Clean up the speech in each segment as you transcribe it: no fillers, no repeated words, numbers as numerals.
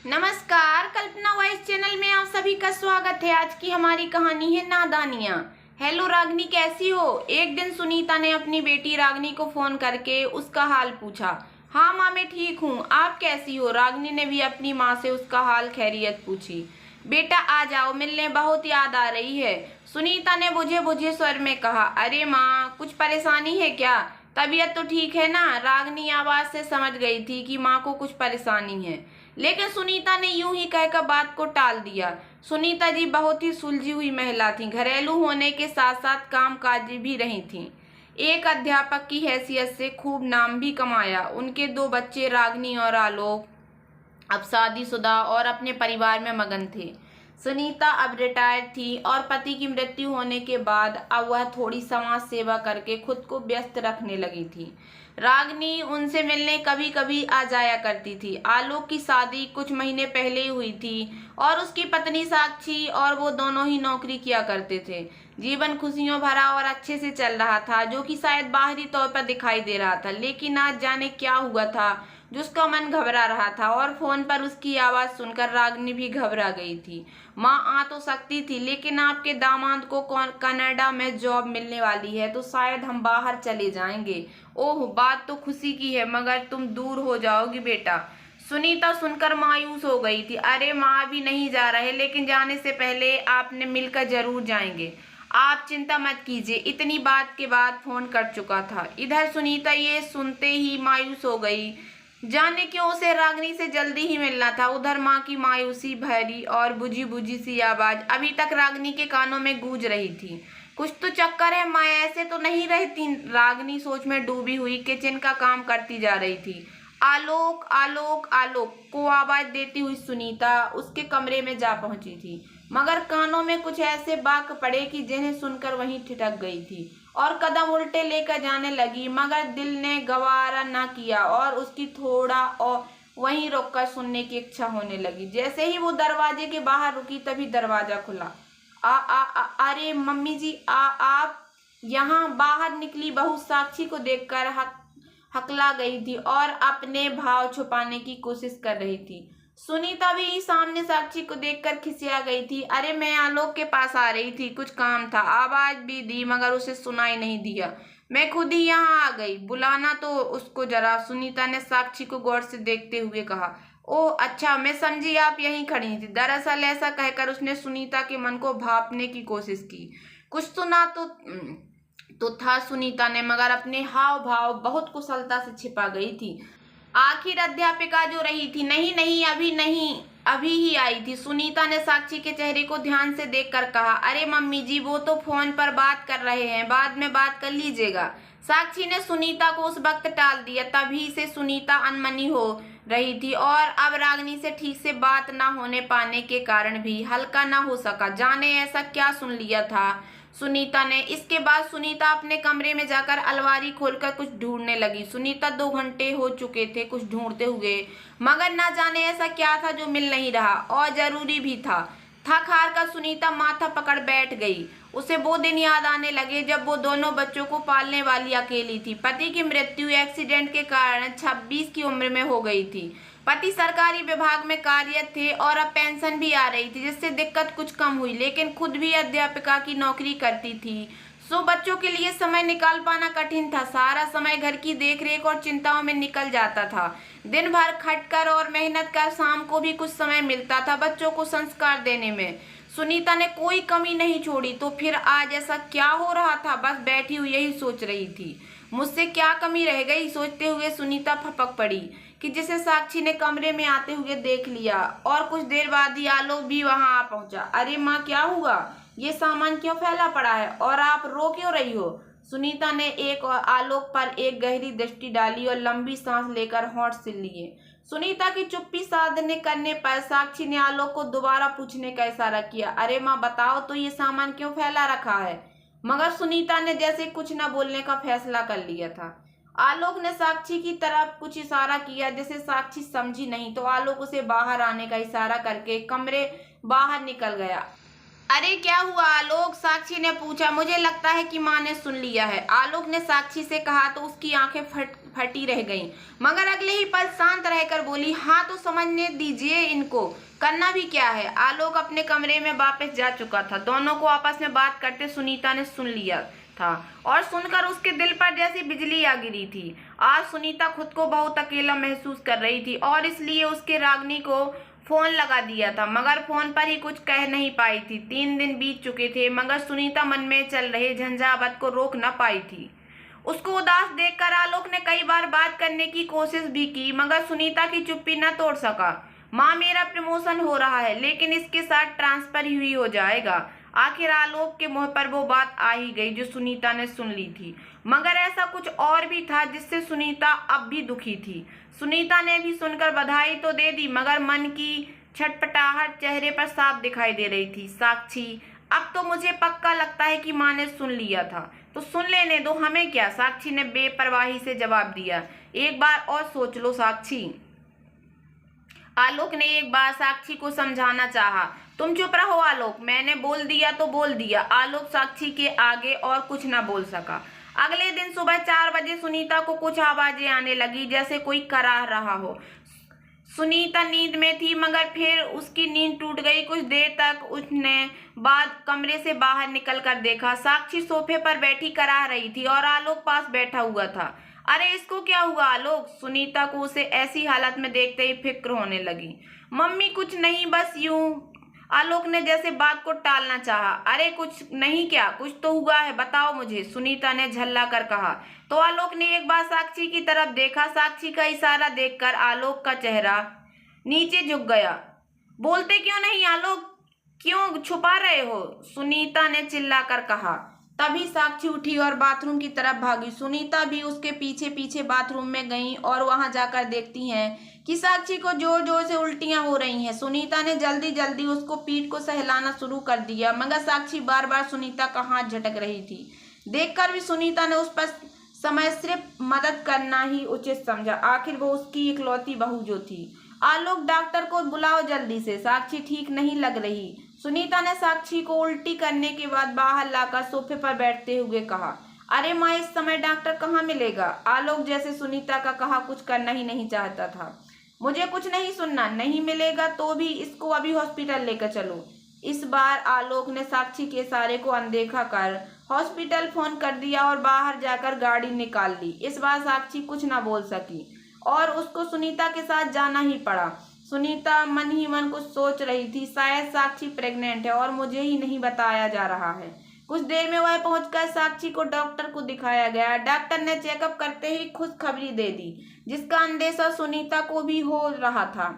नमस्कार, कल्पना voice channel में आप सभी का स्वागत है। आज की हमारी कहानी है नादानियाँ। हेलो रागनी, कैसी हो? एक दिन सुनीता ने अपनी बेटी रागनी को फोन करके उसका हाल पूछा। हाँ माँ, मैं ठीक हूँ, आप कैसी हो? रागनी ने भी अपनी माँ से उसका हाल खैरियत पूछी। बेटा आ जाओ मिलने, बहुत याद आ रही है, सुनीता ने बुझे बुझे स्वर में कहा। अरे माँ, कुछ परेशानी है क्या? तबीयत तो ठीक है ना? रागनी आवाज से समझ गई थी कि माँ को कुछ परेशानी है, लेकिन सुनीता ने यूं ही कहकर बात को टाल दिया। सुनीता जी बहुत ही सुलझी हुई महिला थीं, घरेलू होने के साथ साथ कामकाजी भी रही थीं। एक अध्यापक की हैसियत से खूब नाम भी कमाया। उनके 2 बच्चे रागनी और आलोक अब शादीशुदा और अपने परिवार में मगन थे। सुनीता अब रिटायर्ड थी और पति की मृत्यु होने के बाद अब वह थोड़ी समाज सेवा करके खुद को व्यस्त रखने लगी थी। रागनी उनसे मिलने कभी कभी आ जाया करती थी। आलोक की शादी कुछ महीने पहले ही हुई थी और उसकी पत्नी साक्षी और वो दोनों ही नौकरी किया करते थे। जीवन खुशियों भरा और अच्छे से चल रहा था, जो कि शायद बाहरी तौर पर दिखाई दे रहा था, लेकिन आज जाने क्या हुआ था जिसका मन घबरा रहा था। और फोन पर उसकी आवाज सुनकर रागनी भी घबरा गई थी। माँ आ तो सकती थी, लेकिन आपके दामाद को कनाडा में जॉब मिलने वाली है, तो शायद हम बाहर चले जाएंगे। ओह, बात तो खुशी की है, मगर तुम दूर हो जाओगी बेटा। सुनीता सुनकर मायूस हो गई थी। अरे माँ, अभी नहीं जा रहे, लेकिन जाने से पहले आपने मिलकर जरूर जाएंगे। आप चिंता मत कीजिए। इतनी बात के बाद फोन कट चुका था। इधर सुनीता ये सुनते ही मायूस हो गई। जाने क्यों उसे रागनी से जल्दी ही मिलना था। उधर माँ की मायूसी भरी और बुझी बुझी सी आवाज अभी तक रागनी के कानों में गूंज रही थी। कुछ तो चक्कर है माँ, ऐसे तो नहीं रहती। रागनी सोच में डूबी हुई किचन का काम करती जा रही थी। आलोक आलोक आलोक को आवाज देती हुई सुनीता उसके कमरे में जा पहुंची थी, मगर कानों में कुछ ऐसे बाक पड़े कि जिन्हें सुनकर वहीं ठिठक गई थी और कदम उल्टे लेकर जाने लगी, मगर दिल ने गवारा न किया और उसकी थोड़ा और वहीं रोककर सुनने की इच्छा होने लगी। जैसे ही वो दरवाजे के बाहर रुकी, तभी दरवाजा खुला। अरे मम्मी जी, आप यहाँ? बाहर निकली बहू साक्षी को देखकर हकला गई थी और अपने भाव छुपाने की कोशिश कर रही थी। सुनीता भी सामने साक्षी को देखकर खिसिया गई थी। अरे मैं आलोक के पास आ रही थी, कुछ काम था। आवाज भी दी, मगर उसे सुनाई नहीं दिया। मैं खुद ही यहाँ आ गई, बुलाना तो उसको जरा, सुनीता ने साक्षी को गौर से देखते हुए कहा। ओह अच्छा, मैं समझी आप यहीं खड़ी थी। दरअसल ऐसा कहकर उसने सुनीता के मन को भांपने की कोशिश की। कुछ सुना तो था सुनीता ने, मगर अपने हाव भाव बहुत कुशलता से छिपा गई थी। आखिर अध्यापिका जो रही थी। नहीं नहीं, अभी नहीं, अभी ही आई थी, सुनीता ने साक्षी के चेहरे को ध्यान से देखकर कहा। अरे मम्मी जी, वो तो फोन पर बात कर रहे हैं, बाद में बात कर लीजिएगा। साक्षी ने सुनीता को उस वक्त टाल दिया। तभी से सुनीता अनमनी हो रही थी और अब रागनी से ठीक से बात ना होने पाने के कारण भी हल्का ना हो सका। जाने ऐसा क्या सुन लिया था सुनीता ने। इसके बाद सुनीता अपने कमरे में जाकर अलमारी खोलकर कुछ ढूंढने लगी। सुनीता 2 घंटे हो चुके थे कुछ ढूंढते हुए, मगर ना जाने ऐसा क्या था जो मिल नहीं रहा और जरूरी भी था। थक हार कर सुनीता माथा पकड़ बैठ गई। उसे वो दिन याद आने लगे जब वो दोनों बच्चों को पालने वाली अकेली थी। पति की मृत्यु एक्सीडेंट के कारण 26 की उम्र में हो गई थी। पति सरकारी विभाग में कार्यरत थे और अब पेंशन भी आ रही थी, जिससे दिक्कत कुछ कम हुई, लेकिन खुद भी अध्यापिका की नौकरी करती थी, सो बच्चों के लिए समय निकाल पाना कठिन था। सारा समय घर की देखरेख और चिंताओं में निकल जाता था। दिन भर खटकर और मेहनत कर शाम को भी कुछ समय मिलता था बच्चों को संस्कार देने में। सुनीता ने कोई कमी नहीं छोड़ी। तो फिर आज ऐसा क्या हो रहा था? बस बैठी हुई यही सोच रही थी, मुझसे क्या कमी रह गई? सोचते हुए सुनीता फपक पड़ी कि जिसे साक्षी ने कमरे में आते हुए देख लिया, और कुछ देर बाद ही आलोक भी वहां आ पहुंचा। अरे माँ, क्या हुआ? ये सामान क्यों फैला पड़ा है और आप रो क्यों रही हो? सुनीता ने एक आलोक पर एक गहरी दृष्टि डाली और लंबी सांस लेकर होंठ सिल लिए। सुनीता की चुप्पी साधने करने पर साक्षी ने आलोक को दोबारा पूछने का इशारा किया। अरे माँ बताओ तो, ये सामान क्यों फैला रखा है? मगर सुनीता ने जैसे कुछ न बोलने का फैसला कर लिया था। आलोक ने साक्षी की तरफ कुछ इशारा किया, जिसे साक्षी समझी नहीं, तो आलोक उसे बाहर आने का इशारा करके कमरे बाहर निकल गया। अरे क्या हुआ आलोक? साक्षी ने पूछा। मुझे लगता है कि माँ ने सुन लिया है, आलोक ने साक्षी से कहा, तो उसकी आंखें फटी रह गई, मगर अगले ही पल शांत रहकर बोली, हाँ तो समझने दीजिए इनको, करना भी क्या है। आलोक अपने कमरे में वापस जा चुका था। दोनों को आपस में बात करते सुनीता ने सुन लिया था और सुनकर उसके दिल पर जैसी बिजली आ गिरी थी। आज सुनीता खुद को बहुत अकेला महसूस कर रही थी और इसलिए उसके रागिनी को फोन लगा दिया था, मगर फोन पर ही कुछ कह नहीं पाई थी। 3 दिन बीत चुके थे, मगर सुनीता मन में चल रहे झंझावात को रोक न पाई थी। उसको उदास देखकर आलोक ने कई बार बात करने की कोशिश भी की, मगर सुनीता की चुप्पी न तोड़ सका। माँ, मेरा प्रमोशन हो रहा है, लेकिन इसके साथ ट्रांसफर ही हो जाएगा। आखिर आलोक के मुंह पर वो बात आ ही गई जो सुनीता ने सुन ली थी, मगर ऐसा कुछ और भी था जिससे सुनीता अब भी दुखी थी। सुनीता ने भी सुनकर बधाई तो दे दी, मगर मन की छटपटाहट चेहरे पर साफ दिखाई दे रही थी। साक्षी, अब तो मुझे पक्का लगता है कि माँ ने सुन लिया था, तो सुन लेने दो, हमें क्या। साक्षी ने बेपरवाही से जवाब दिया। एक बार और सोच लो साक्षी। आलोक ने एक बार साक्षी को समझाना चाहा। तुम चुप रहो आलोक, मैंने बोल दिया तो बोल दिया। आलोक साक्षी के आगे और कुछ न बोल सका। अगले दिन सुबह 4 बजे सुनीता को कुछ आवाजें आने लगी, जैसे कोई कराह रहा हो। सुनीता नींद में थी, मगर फिर उसकी नींद टूट गई। कुछ देर तक उसने बाद कमरे से बाहर निकल कर देखा। साक्षी सोफे पर बैठी कराह रही थी और आलोक पास बैठा हुआ था। अरे इसको क्या हुआ आलोक? सुनीता को उसे ऐसी हालत में देखते ही फिक्र होने लगी। मम्मी कुछ नहीं, बस यूं। आलोक ने जैसे बात को टालना चाहा। अरे कुछ नहीं, क्या कुछ तो हुआ है, बताओ मुझे, सुनीता ने झल्ला कर कहा। तो आलोक ने एक बार साक्षी की तरफ देखा। साक्षी का इशारा देखकर आलोक का चेहरा नीचे झुक गया। बोलते क्यों नहीं आलोक, क्यों छुपा रहे हो? सुनीता ने चिल्लाकर कहा। तभी साक्षी उठी और बाथरूम की तरफ भागी। सुनीता भी उसके पीछे पीछे बाथरूम में गई और वहां जाकर देखती हैं कि साक्षी को जोर जोर से उल्टियां हो रही हैं। सुनीता ने जल्दी जल्दी उसको पीठ को सहलाना शुरू कर दिया, मगर साक्षी बार बार सुनीता का हाथ झटक रही थी। देखकर भी सुनीता ने उस पर समय सिर्फ मदद करना ही उचित समझा। आखिर वो उसकी इकलौती बहू जो थी। आलोक, डॉक्टर को बुलाओ जल्दी से, साक्षी ठीक नहीं लग रही। सुनीता ने साक्षी को उल्टी करने के बाद बाहर लाकर सोफे पर बैठते हुए कहा। अरे माँ, इस समय डॉक्टर कहाँ मिलेगा? आलोक जैसे सुनीता का कहा कुछ करना ही नहीं चाहता था। मुझे कुछ नहीं सुनना, नहीं मिलेगा तो भी इसको अभी हॉस्पिटल लेकर चलो। इस बार आलोक ने साक्षी के इशारे को अनदेखा कर हॉस्पिटल फोन कर दिया और बाहर जाकर गाड़ी निकाल ली। इस बार साक्षी कुछ न बोल सकी और उसको सुनीता के साथ जाना ही पड़ा। सुनीता मन ही मन कुछ सोच रही थी, शायद साक्षी प्रेग्नेंट है और मुझे ही नहीं बताया जा रहा है। कुछ देर में वह पहुंचकर साक्षी को डॉक्टर को दिखाया गया। डॉक्टर ने चेकअप करते ही खुशखबरी दे दी, जिसका अंदेशा सुनीता को भी हो रहा था।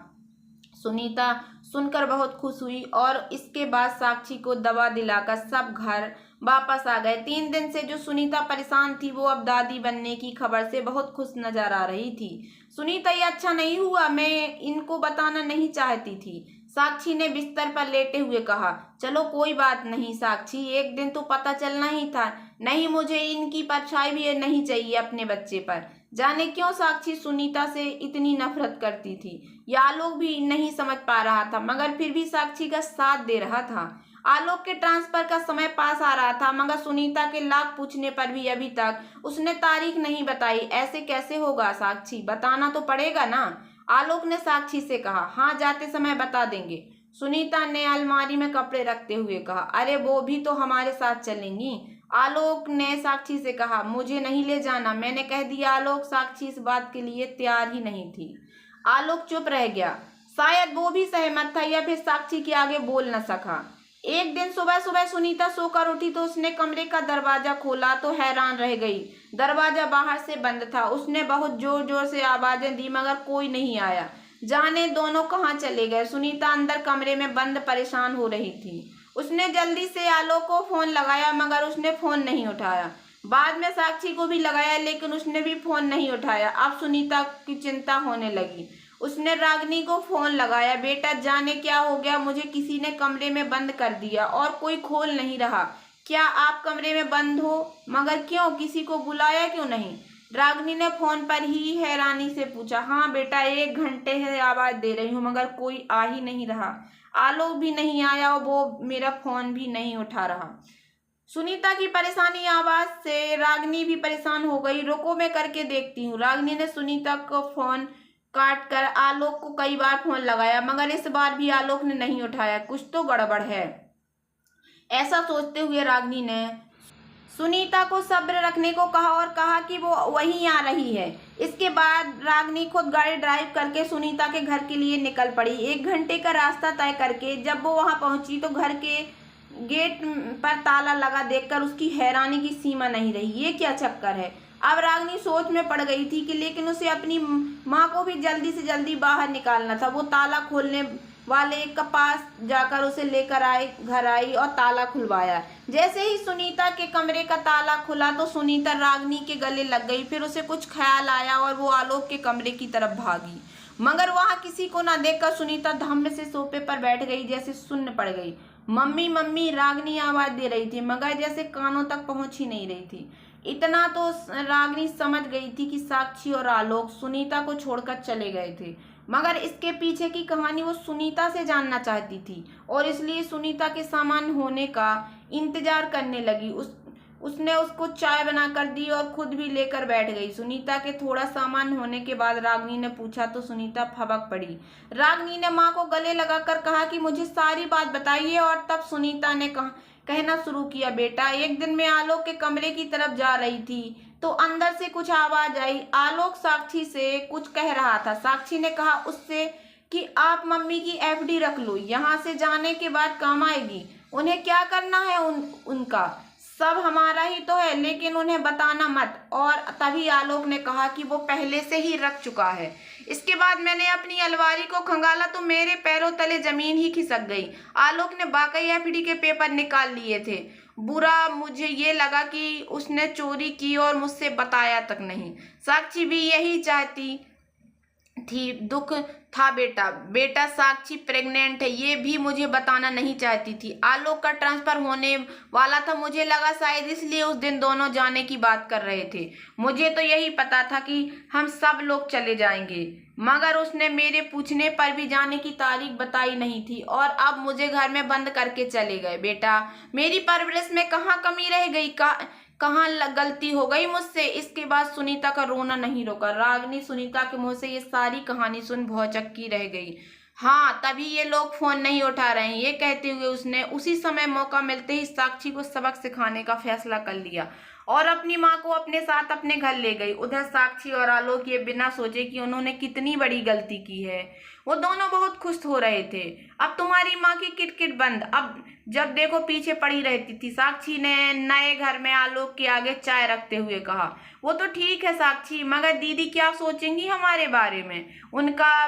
सुनीता सुनकर बहुत खुश हुई और इसके बाद साक्षी को दवा दिलाकर सब घर वापस आ गए। 3 दिन से जो सुनीता परेशान थी, वो अब दादी बनने की खबर से बहुत खुश नजर आ रही थी। सुनीता, ये अच्छा नहीं हुआ, मैं इनको बताना नहीं चाहती थी, साक्षी ने बिस्तर पर लेटे हुए कहा। चलो कोई बात नहीं साक्षी, एक दिन तो पता चलना ही था। नहीं, मुझे इनकी परछाई भी नहीं चाहिए अपने बच्चे पर। जाने क्यों साक्षी सुनीता से इतनी नफरत करती थी, या आलोक भी नहीं समझ पा रहा था, मगर फिर भी साक्षी का साथ दे रहा था। आलोक के ट्रांसफर का समय पास आ रहा था, मगर सुनीता के लाख पूछने पर भी अभी तक उसने तारीख नहीं बताई। ऐसे कैसे होगा साक्षी, बताना तो पड़ेगा ना, आलोक ने साक्षी से कहा। हाँ, जाते समय बता देंगे, सुनीता ने अलमारी में कपड़े रखते हुए कहा। अरे वो भी तो हमारे साथ चलेंगी, आलोक ने साक्षी से कहा। मुझे नहीं ले जाना, मैंने कह दिया आलोक। साक्षी इस बात के लिए तैयार ही नहीं थी। आलोक चुप रह गया। शायद वो भी सहमत था या फिर साक्षी के आगे बोल न सका। एक दिन सुबह सुबह सुनीता सोकर उठी तो उसने कमरे का दरवाजा खोला तो हैरान रह गई। दरवाजा बाहर से बंद था। उसने बहुत जोर जोर से आवाजें दी, मगर कोई नहीं आया। जाने दोनों कहाँ चले गए। सुनीता अंदर कमरे में बंद परेशान हो रही थी। उसने जल्दी से आलोक को फोन लगाया, मगर उसने फोन नहीं उठाया। बाद में साक्षी को भी लगाया, लेकिन उसने भी फोन नहीं उठाया। अब सुनीता की चिंता होने लगी। उसने रागिनी को फोन लगाया। बेटा, जाने क्या हो गया, मुझे किसी ने कमरे में बंद कर दिया और कोई खोल नहीं रहा। क्या आप कमरे में बंद हो? मगर क्यों, किसी को बुलाया क्यों नहीं? रागिनी ने फोन पर ही हैरानी से पूछा। हाँ बेटा, 1 घंटे से आवाज दे रही हूँ, मगर कोई आ ही नहीं रहा। आलोक भी नहीं आया और वो मेरा फोन भी नहीं उठा रहा। सुनीता की परेशानी आवाज से रागिनी भी परेशान हो गई। रुको मैं करके देखती हूँ। रागिनी ने सुनीता को फोन काट कर आलोक को कई बार फोन लगाया, मगर इस बार भी आलोक ने नहीं उठाया। कुछ तो गड़बड़ है, ऐसा सोचते हुए रागिनी ने सुनीता को सब्र रखने को कहा और कहा कि वो वहीं आ रही है। इसके बाद रागिनी खुद गाड़ी ड्राइव करके सुनीता के घर के लिए निकल पड़ी। 1 घंटे का रास्ता तय करके जब वो वहां पहुंची तो घर के गेट पर ताला लगा देखकर उसकी हैरानी की सीमा नहीं रही। ये क्या चक्कर है? अब रागिनी सोच में पड़ गई थी कि लेकिन उसे अपनी माँ को भी जल्दी से जल्दी बाहर निकालना था। वो ताला खोलने वाले के पास जाकर उसे लेकर घर आई और ताला खुलवाया। जैसे ही सुनीता के कमरे का ताला खुला तो सुनीता रागिनी के गले लग गई। फिर उसे कुछ ख्याल आया और वो आलोक के कमरे की तरफ भागी, मगर वहां किसी को न देखकर सुनीता धम्म से सोफे पर बैठ गई, जैसे सुन्न पड़ गई। मम्मी मम्मी रागिनी आवाज दे रही थी, मगर जैसे कानों तक पहुंच ही नहीं रही थी। इतना तो रागिनी समझ गई थी कि साक्षी और आलोक सुनीता को छोड़कर चले गए थे, मगर इसके पीछे की कहानी वो सुनीता से जानना चाहती थी और इसलिए सुनीता के सामान होने का इंतजार करने लगी। उसने उसको चाय बनाकर दी और खुद भी लेकर बैठ गई। सुनीता के थोड़ा सामान होने के बाद रागिनी ने पूछा तो सुनीता फबक पड़ी। रागिनी ने माँ को गले लगाकर कहा कि मुझे सारी बात बताइए, और तब सुनीता ने कहना शुरू किया, बेटा एक दिन मैं आलोक के कमरे की तरफ जा रही थी तो अंदर से कुछ आवाज आई। आलोक साक्षी से कुछ कह रहा था। साक्षी ने कहा उससे कि आप मम्मी की एफडी रख लो, यहाँ से जाने के बाद काम आएगी। उन्हें क्या करना है उनका सब हमारा ही तो है, लेकिन उन्हें बताना मत। और तभी आलोक ने कहा कि वो पहले से ही रख चुका है। इसके बाद मैंने अपनी अलमारी को खंगाला तो मेरे पैरों तले जमीन ही खिसक गई। आलोक ने वाकई एफडी के पेपर निकाल लिए थे। बुरा मुझे ये लगा कि उसने चोरी की और मुझसे बताया तक नहीं। साक्षी भी यही चाहती थी। दुख था बेटा साक्षी प्रेग्नेंट है, ये भी मुझे बताना नहीं चाहती थी। आलोक का ट्रांसफर होने वाला था, मुझे लगा शायद इसलिए उस दिन दोनों जाने की बात कर रहे थे। मुझे तो यही पता था कि हम सब लोग चले जाएंगे, मगर उसने मेरे पूछने पर भी जाने की तारीख बताई नहीं थी और अब मुझे घर में बंद करके चले गए। बेटा मेरी परवरिश में कहाँ कमी रह गई, कहाँ गलती हो गई मुझसे? इसके बाद सुनीता का रोना नहीं रुका। रागिनी सुनीता के मुंह से ये सारी कहानी सुन भौचक्की रह गई। हाँ तभी ये लोग फोन नहीं उठा रहे हैं, ये कहते हुए उसने उसी समय मौका मिलते ही साक्षी को सबक सिखाने का फैसला कर लिया और अपनी माँ को अपने साथ अपने घर ले गई। उधर साक्षी और आलोक ये बिना सोचे कि उन्होंने कितनी बड़ी गलती की है, वो दोनों बहुत खुश हो रहे थे। अब तुम्हारी माँ की किटकिट बंद, अब जब देखो पीछे पड़ी रहती थी। साक्षी ने नए घर में आलोक के आगे चाय रखते हुए कहा। वो तो ठीक है साक्षी, मगर दीदी क्या सोचेंगी हमारे बारे में? उनका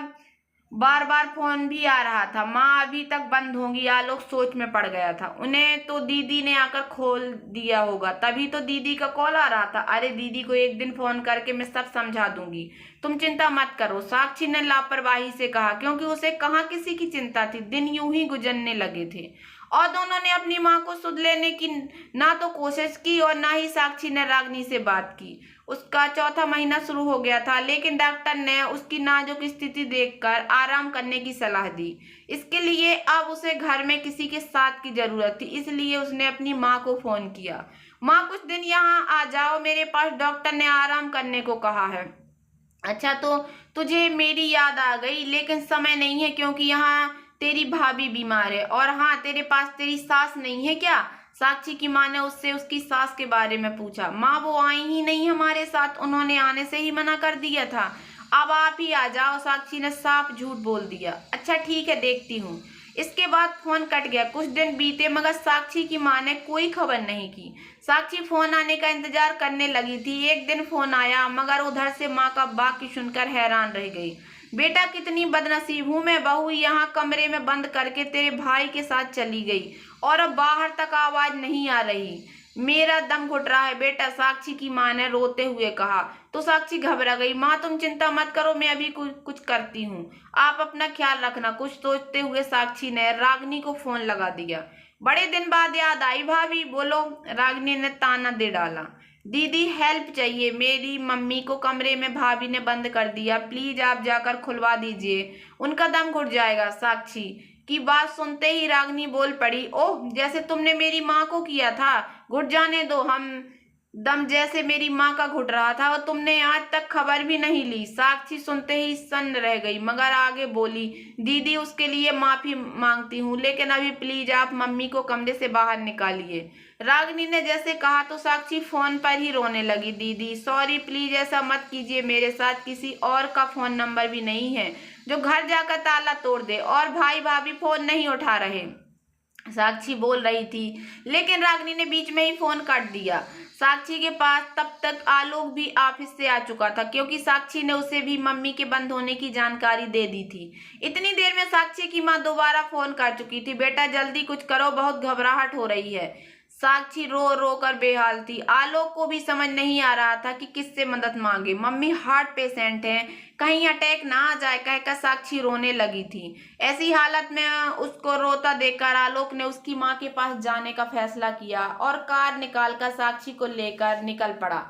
बार बार फोन भी आ रहा था। माँ अभी तक बंद होंगी। आलोक सोच में पड़ गया था। उन्हें तो दीदी ने आकर खोल दिया होगा, तभी तो दीदी का कॉल आ रहा था। अरे दीदी को एक दिन फोन करके मैं सब समझा दूंगी, तुम चिंता मत करो, साक्षी ने लापरवाही से कहा, क्योंकि उसे कहाँ किसी की चिंता थी। दिन यूं ही गुजरने लगे थे और दोनों ने अपनी माँ को सुध लेने की ना तो कोशिश की और ना ही साक्षी ने रागिनी से बात की। उसका चौथा महीना शुरू हो गया था, लेकिन डॉक्टर ने उसकी नाजुक स्थिति देखकर आराम करने की सलाह दी। इसके लिए अब उसे घर में किसी के साथ की जरूरत थी, इसलिए उसने अपनी माँ को फोन किया। माँ कुछ दिन यहाँ आ जाओ मेरे पास, डॉक्टर ने आराम करने को कहा है। अच्छा तो तुझे मेरी याद आ गई, लेकिन समय नहीं है क्योंकि यहाँ तेरी भाभी बीमार है। और हाँ तेरे पास तेरी सास नहीं है क्या? साक्षी की माँ ने उससे उसकी सास के बारे में पूछा। माँ वो आई ही नहीं हमारे साथ, उन्होंने आने से ही मना कर दिया था। अब आप ही आ जाओ, साक्षी ने साफ झूठ बोल दिया। अच्छा ठीक है देखती हूँ। इसके बाद फोन कट गया। कुछ दिन बीते मगर साक्षी की माँ ने कोई खबर नहीं की। साक्षी फोन आने का इंतजार करने लगी थी। एक दिन फोन आया, मगर उधर से माँ का बाकी सुनकर हैरान रह गई। बेटा कितनी बदनसीब हूँ मैं, बहू यहाँ कमरे में बंद करके तेरे भाई के साथ चली गई और अब बाहर तक आवाज नहीं आ रही, मेरा दम घुट रहा है बेटा, साक्षी की माँ ने रोते हुए कहा। तो साक्षी घबरा गई। माँ तुम चिंता मत करो, मैं अभी कुछ करती हूँ, आप अपना ख्याल रखना। कुछ सोचते हुए साक्षी ने रागिनी को फोन लगा दिया। बड़े दिन बाद याद आई भाभी, बोलो, रागिनी ने ताना दे डाला। दीदी हेल्प चाहिए, मेरी मम्मी को कमरे में भाभी ने बंद कर दिया, प्लीज आप जाकर खुलवा दीजिए, उनका दम घुट जाएगा। साक्षी की बात सुनते ही रागिनी बोल पड़ी, ओह, जैसे तुमने मेरी माँ को किया था। घुट जाने दो, हम दम जैसे मेरी माँ का घुट रहा था और तुमने आज तक खबर भी नहीं ली। साक्षी सुनते ही सन्न रह गई, मगर आगे बोली, दीदी, उसके लिए माफी मांगती हूँ, लेकिन अभी प्लीज आप मम्मी को कमरे से बाहर निकालिए। रागिनी ने जैसे कहा तो साक्षी फोन पर ही रोने लगी, दीदी सॉरी, प्लीज ऐसा मत कीजिए, मेरे साथ किसी और का फोन नंबर भी नहीं है जो घर जाकर ताला तोड़ दे, और भाई भाभी फोन नहीं उठा रहे। साक्षी बोल रही थी, लेकिन रागिनी ने बीच में ही फोन काट दिया। साक्षी के पास तब तक आलोक भी ऑफिस से आ चुका था, क्योंकि साक्षी ने उसे भी मम्मी के बंद होने की जानकारी दे दी थी। इतनी देर में साक्षी की माँ दोबारा फोन कर चुकी थी, बेटा जल्दी कुछ करो, बहुत घबराहट हो रही है। साक्षी रो रो कर बेहाल थी। आलोक को भी समझ नहीं आ रहा था कि किससे मदद मांगे। मम्मी हार्ट पेशेंट हैं, कहीं अटैक ना आ जाए, कहकर साक्षी रोने लगी थी। ऐसी हालत में उसको रोता देखकर आलोक ने उसकी माँ के पास जाने का फैसला किया और कार निकालकर साक्षी को लेकर निकल पड़ा।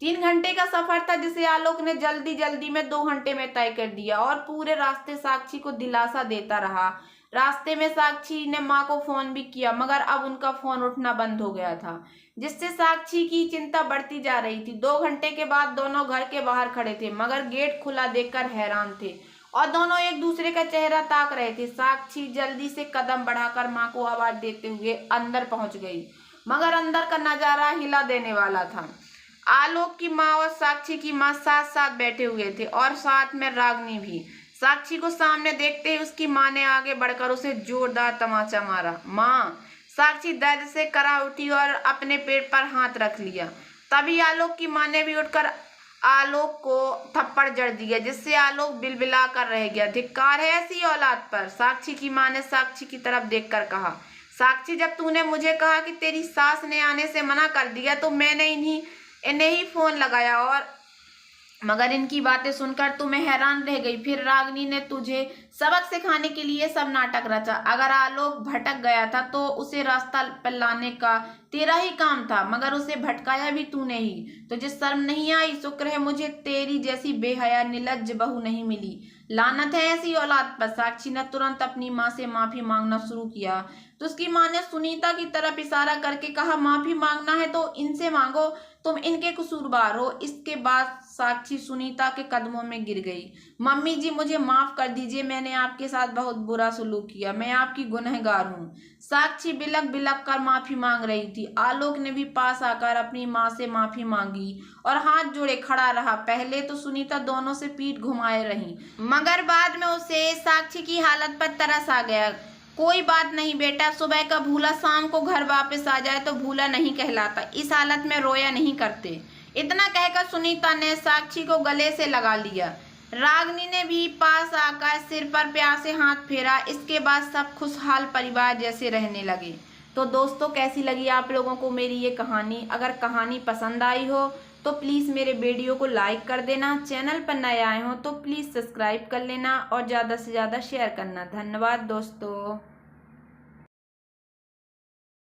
3 घंटे का सफर था, जिसे आलोक ने जल्दी जल्दी में 2 घंटे में तय कर दिया और पूरे रास्ते साक्षी को दिलासा देता रहा। रास्ते में साक्षी ने माँ को फोन भी किया, मगर अब उनका फोन उठना बंद हो गया था, जिससे साक्षी की चिंता बढ़ती जा रही थी। 2 घंटे के बाद दोनों घर के बाहर खड़े थे, मगर गेट खुला देखकर हैरान थे और दोनों एक दूसरे का चेहरा ताक रहे थे। साक्षी जल्दी से कदम बढ़ाकर माँ को आवाज देते हुए अंदर पहुंच गई, मगर अंदर का नजारा हिला देने वाला था। आलोक की माँ और साक्षी की माँ साथ साथ बैठे हुए थे और साथ में रागिनी भी। साक्षी को सामने देखते ही उसकी माँ ने आगे बढ़कर उसे जोरदार तमाचा मारा। माँ! साक्षी दर्द से करा उठी और अपने पेट पर हाथ रख लिया। तभी आलोक की माँ ने भी उठकर आलोक को थप्पड़ जड़ दिया, जिससे आलोक बिलबिला कर रह गया। धिक्कार है ऐसी औलाद पर, साक्षी की माँ ने साक्षी की तरफ देखकर कहा। साक्षी, जब तूने मुझे कहा कि तेरी सास ने आने से मना कर दिया तो मैंने इन्हें ही फोन लगाया, और मगर इनकी बातें सुनकर तो मैं हैरान रह गई। फिर रागिनी ने तुझे सबक सिखाने के लिए सब नाटक रचा। अगर आलोक भटक गया था तो उसे रास्ता पर लाने का तेरा ही काम था, मगर उसे भटकाया भी तूने ही। तुझे शर्म नहीं आई? शुक्र है मुझे तेरी जैसी बेहया निर्लज्ज बहू नहीं मिली। लानत है ऐसी औलाद पर। साक्षी ने तुरंत अपनी माँ से माफी मांगना शुरू किया तो उसकी माँ ने सुनीता की तरफ इशारा करके कहा, माफी मांगना है तो इनसे मांगो, तुम इनके कसूरवार हो। इसके बाद साक्षी सुनीता के कदमों में गिर गई। मम्मी जी, मुझे माफ कर दीजिए, मैंने आपके साथ बहुत बुरा सलूक किया, मैं आपकी गुनहगार हूँ। साक्षी बिलक बिलक कर माफी मांग रही थी। आलोक ने भी पास आकर अपनी माँ से माफी मांगी और हाथ जोड़े खड़ा रहा। पहले तो सुनीता दोनों से पीठ घुमाए रही, मगर बाद में उसे साक्षी की हालत पर तरस आ गया। कोई बात नहीं बेटा, सुबह का भूला शाम को घर वापस आ जाए तो भूला नहीं कहलाता। इस हालत में रोया नहीं करते। इतना कहकर सुनीता ने साक्षी को गले से लगा लिया। रागिनी ने भी पास आकर सिर पर प्यार से हाथ फेरा। इसके बाद सब खुशहाल परिवार जैसे रहने लगे। तो दोस्तों, कैसी लगी आप लोगों को मेरी ये कहानी? अगर कहानी पसंद आई हो तो प्लीज़ मेरे वीडियो को लाइक कर देना। चैनल पर नए आए हो तो प्लीज़ सब्सक्राइब कर लेना और ज़्यादा से ज़्यादा शेयर करना। धन्यवाद दोस्तों।